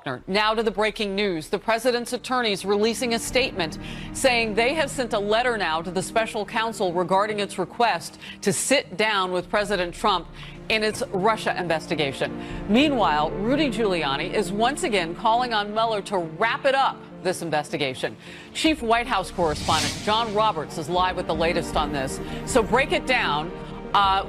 Faulkner. Now to the breaking news. The president's attorneys releasing a statement saying they have sent a letter now to the special counsel regarding its request to sit down with President Trump in its Russia investigation. Meanwhile, Rudy Giuliani is once again calling on Mueller to wrap it up, this investigation. Chief White House correspondent John Roberts is live with the latest on this. So break it down.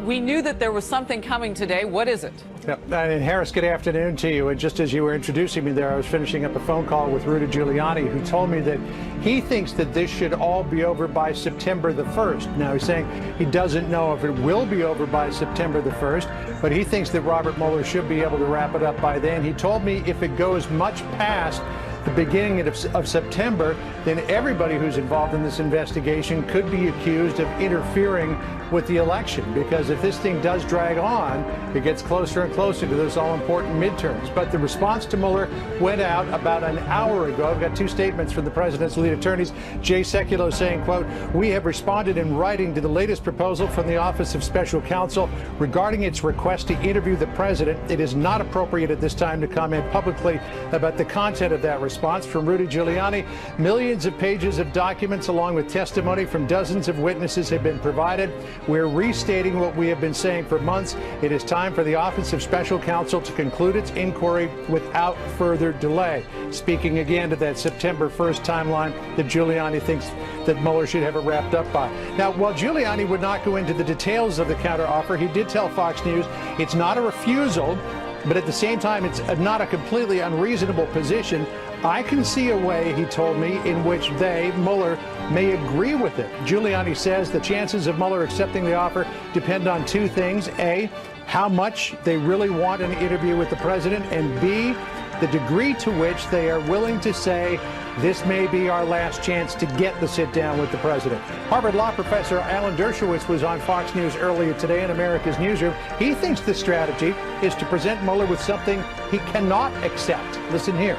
We knew that there was something coming today. What is it? And Harris, good afternoon to you. And just as you were introducing me there, I was finishing up a phone call with Rudy Giuliani, who told me that he thinks that this should all be over by September the 1st. Now, he's saying he doesn't know if it will be over by September the 1st, but he thinks that Robert Mueller should be able to wrap it up by then. He told me if it goes much past the beginning of September, then everybody who's involved in this investigation could be accused of interfering with the election, because if this thing does drag on, it gets closer and closer to those all-important midterms. But the response to Mueller went out about an hour ago. I've got two statements from the president's lead attorneys. Jay Sekulow saying, quote, "We have responded in writing to the latest proposal from the Office of Special Counsel regarding its request to interview the president. It is not appropriate at this time to comment publicly about the content of that response." From Rudy Giuliani, millions of pages of documents along with testimony from dozens of witnesses have been provided. We're restating what we have been saying for months. It is time for the Office of Special Counsel to conclude its inquiry without further delay. Speaking again to that September 1st timeline that Giuliani thinks that Mueller should have it wrapped up by. Now, while Giuliani would not go into the details of the counteroffer, he did tell Fox News it's not a refusal, but at the same time, it's not a completely unreasonable position. I can see a way, he told me, in which Mueller, may agree with it. Giuliani says the chances of Mueller accepting the offer depend on two things. A, how much they really want an interview with the president, and B, the degree to which they are willing to say this may be our last chance to get the sit down with the president. Harvard Law professor Alan Dershowitz was on Fox News earlier today in America's Newsroom. He thinks the strategy is to present Mueller with something he cannot accept. Listen here.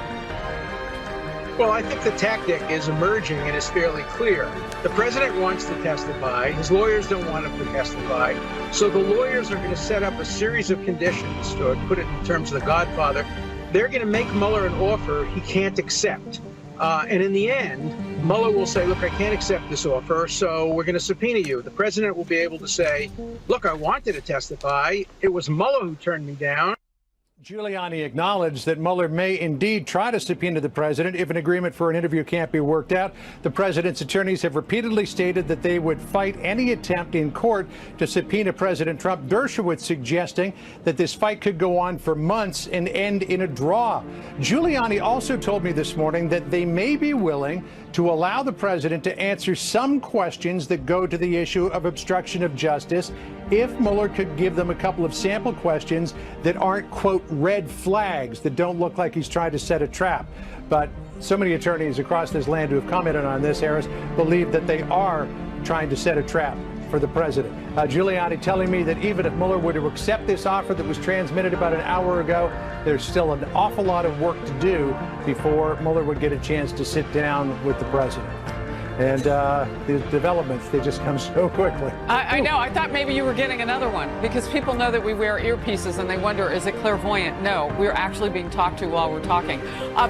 Well, I think the tactic is emerging and is fairly clear. The president wants to testify. His lawyers don't want him to testify. So the lawyers are going to set up a series of conditions, to put it in terms of the Godfather. They're going to make Mueller an offer he can't accept. And in the end, Mueller will say, look, I can't accept this offer, so we're going to subpoena you. The president will be able to say, look, I wanted to testify. It was Mueller who turned me down. Giuliani acknowledged that Mueller may indeed try to subpoena the president if an agreement for an interview can't be worked out. The president's attorneys have repeatedly stated that they would fight any attempt in court to subpoena President Trump. Dershowitz suggesting that this fight could go on for months and end in a draw. Giuliani also told me this morning that they may be willing to allow the president to answer some questions that go to the issue of obstruction of justice if Mueller could give them a couple of sample questions that aren't, quote, red flags, that don't look like he's trying to set a trap. But so many attorneys across this land who have commented on this, Harris, believe that they are trying to set a trap for the president. Giuliani telling me that even if Mueller were to accept this offer that was transmitted about an hour ago, there's still an awful lot of work to do before Mueller would get a chance to sit down with the president. And the developments, they just come so quickly. I know. I thought maybe you were getting another one, because people know that we wear earpieces and they wonder, is it clairvoyant? No, we're actually being talked to while we're talking.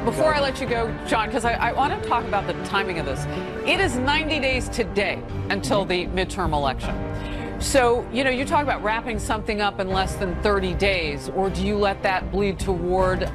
Before I let you go, John, because I want to talk about the timing of this. It is 90 days today until the midterm election. So, you know, you talk about wrapping something up in less than 30 days, or do you let that bleed toward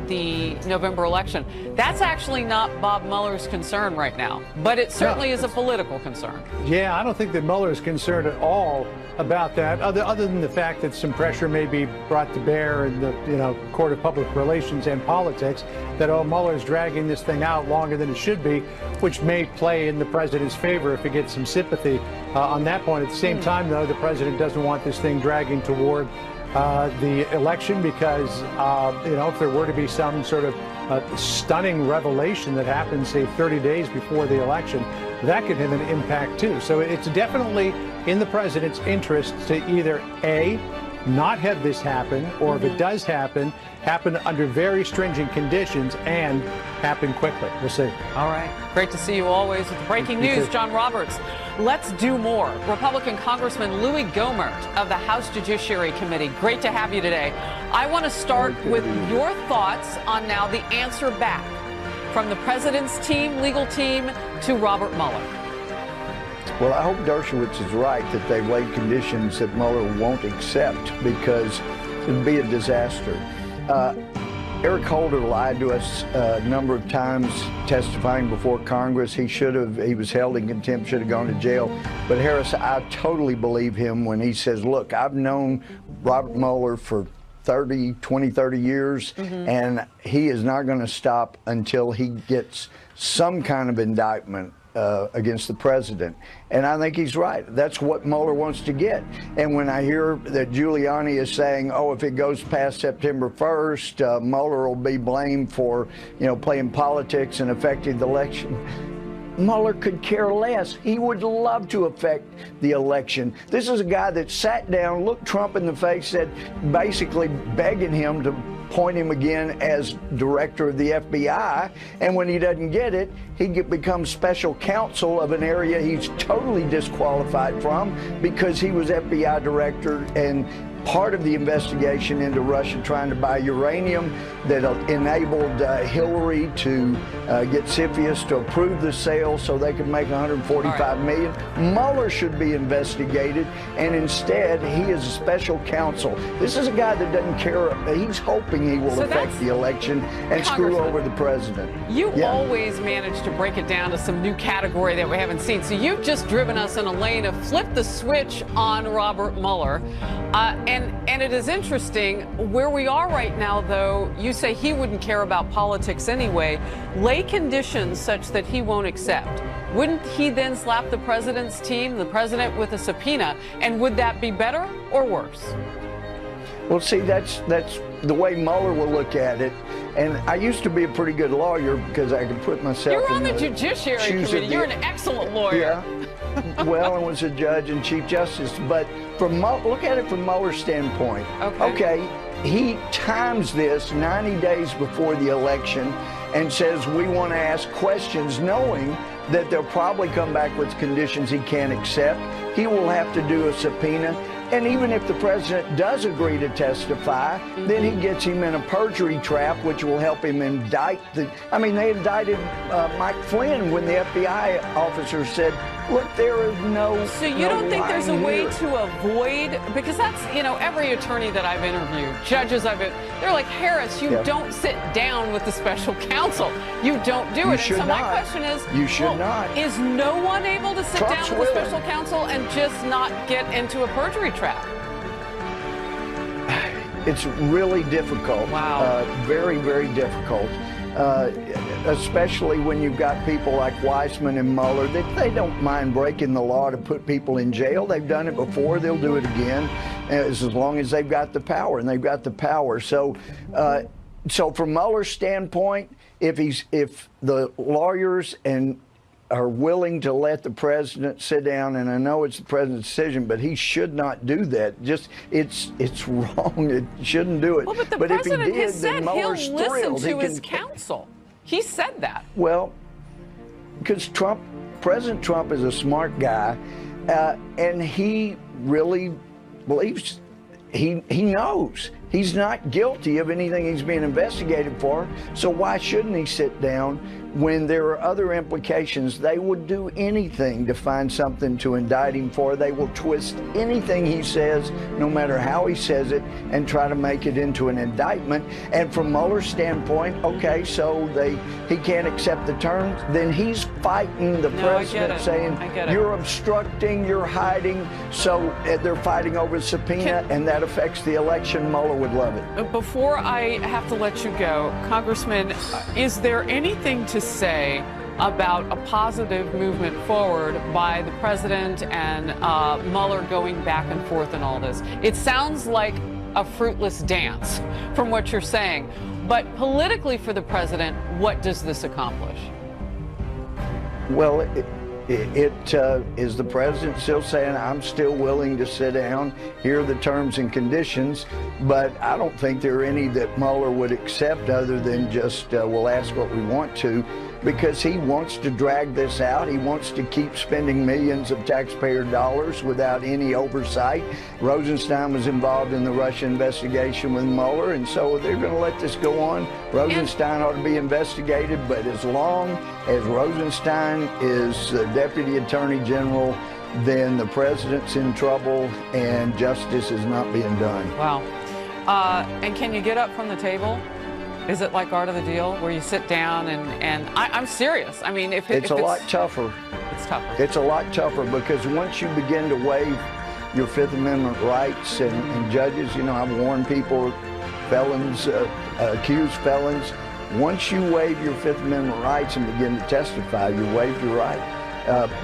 the November election? That's actually not Bob Mueller's concern right now, but it certainly is a political concern. Yeah, I don't think that Mueller is concerned at all about that, other than the fact that some pressure may be brought to bear in the Court of Public Relations and Politics, that Mueller's dragging this thing out longer than it should be, which may play in the president's favor if he gets some sympathy on that point. At the same time, though, the president doesn't want this thing dragging toward the election, because if there were to be some sort of stunning revelation that happens, say, 30 days before the election, that could have an impact too. So it's definitely in the president's interest to either A, not have this happen, or if it does happen under very stringent conditions and happen quickly. We'll see. All right. Great to see you always with the breaking news. John Roberts. Let's do more. Republican Congressman Louis Gohmert of the House Judiciary Committee. Great to have you today. I want to start with your thoughts on now the answer back from the president's team, legal team, to Robert Mueller. Well, I hope Dershowitz is right that they've laid conditions that Mueller won't accept, because it would be a disaster. Eric Holder lied to us a number of times testifying before Congress. He was held in contempt, should have gone to jail. But Harris, I totally believe him when he says, look, I've known Robert Mueller for 20, 30 years, and he is not going to stop until he gets some kind of indictment against the president. And I think he's right. That's what Mueller wants to get. And when I hear that Giuliani is saying, oh, if it goes past September 1st, Mueller will be blamed for, playing politics and affecting the election. Mueller could care less. He would love to affect the election. This is a guy that sat down, looked Trump in the face, said, basically begging him to appoint him again as director of the FBI, and when he doesn't get it, he becomes special counsel of an area he's totally disqualified from, because he was FBI director and part of the investigation into Russia trying to buy uranium that enabled Hillary to get CFIUS to approve the sale so they could make $145 million. Mueller should be investigated, and instead he is a special counsel. This is a guy that doesn't care. He's hoping he will affect the election and screw over the president. You always manage to break it down to some new category that we haven't seen. So you've just driven us in a lane of flip the switch on Robert Mueller. And it is interesting where we are right now, though. You say he wouldn't care about politics anyway. Lay conditions such that he won't accept. Wouldn't he then slap the president's team, the president, with a subpoena? And would that be better or worse? Well, see, that's the way Mueller will look at it. And I used to be a pretty good lawyer because I could put myself You're on the Judiciary Committee. You're an excellent lawyer. Yeah. Well, I was a judge and Chief Justice. But look at it from Mueller's standpoint. Okay, he times this 90 days before the election and says we want to ask questions, knowing that they'll probably come back with conditions he can't accept. He will have to do a subpoena. And even if the president does agree to testify, then he gets him in a perjury trap, which will help him indict they indicted Mike Flynn when the FBI officer said, look, there is no. So you don't think there's a way to avoid, because that's, every attorney that I've interviewed, judges they're like, Harris, you don't sit down with the special counsel. You don't do it. And so my question is, you should not. Is no one able to sit Trump's down with the special counsel and just not get into a perjury trap? It's really difficult. Wow. Very, very difficult. Especially when you've got people like Weissman and Mueller, that they don't mind breaking the law to put people in jail. They've done it before. They'll do it again, as long as they've got the power, and they've got the power. So from Mueller's standpoint, if the lawyers are willing to let the president sit down, and I know it's the president's decision, but he should not do that. It's wrong. It shouldn't do it. Well, but the president if he did, has said then Mueller's he'll listen thrilled. to his counsel. He said that. Well, because President Trump is a smart guy, and he really believes, he knows he's not guilty of anything he's being investigated for. So why shouldn't he sit down when there are other implications? They would do anything to find something to indict him for. They will twist anything he says, no matter how he says it, and try to make it into an indictment. And from Mueller's standpoint, okay, so he can't accept the terms, then he's fighting the president, saying, you're obstructing, you're hiding. So they're fighting over subpoena, and that affects the election. Mueller would love it. Before I have to let you go, Congressman, is there anything to say about a positive movement forward by the president and Mueller going back and forth in all this? It sounds like a fruitless dance from what you're saying. But politically for the president, what does this accomplish? Well, Is the president still saying, I'm still willing to sit down, hear the terms and conditions, but I don't think there are any that Mueller would accept other than just, we'll ask what we want to, because he wants to drag this out. He wants to keep spending millions of taxpayer dollars without any oversight. Rosenstein was involved in the Russia investigation with Mueller, and so they're going to let this go on. Rosenstein ought to be investigated, but as long as Rosenstein is the Deputy Attorney General, then the president's in trouble and justice is not being done. Wow. And can you get up from the table? Is it like Art of the Deal, where you sit down and I'm serious. I mean, it's a lot tougher. It's tougher. It's a lot tougher because once you begin to waive your Fifth Amendment rights and judges, you know, I've warned people, felons, accused felons, once you waive your Fifth Amendment rights and begin to testify, you waive your right.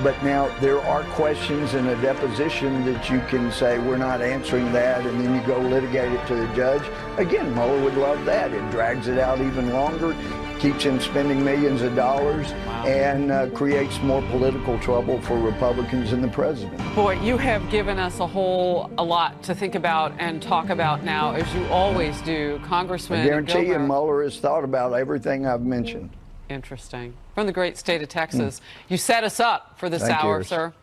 But now there are questions in a deposition that you can say, we're not answering that, and then you go litigate it to the judge. Again, Mueller would love that. It drags it out even longer, keeps him spending millions of dollars, and creates more political trouble for Republicans and the president. Boy, you have given us a lot to think about and talk about now, as you always do, Congressman. I guarantee you Mueller has thought about everything I've mentioned. Interesting. From the great state of Texas. You set us up for this hour, sir.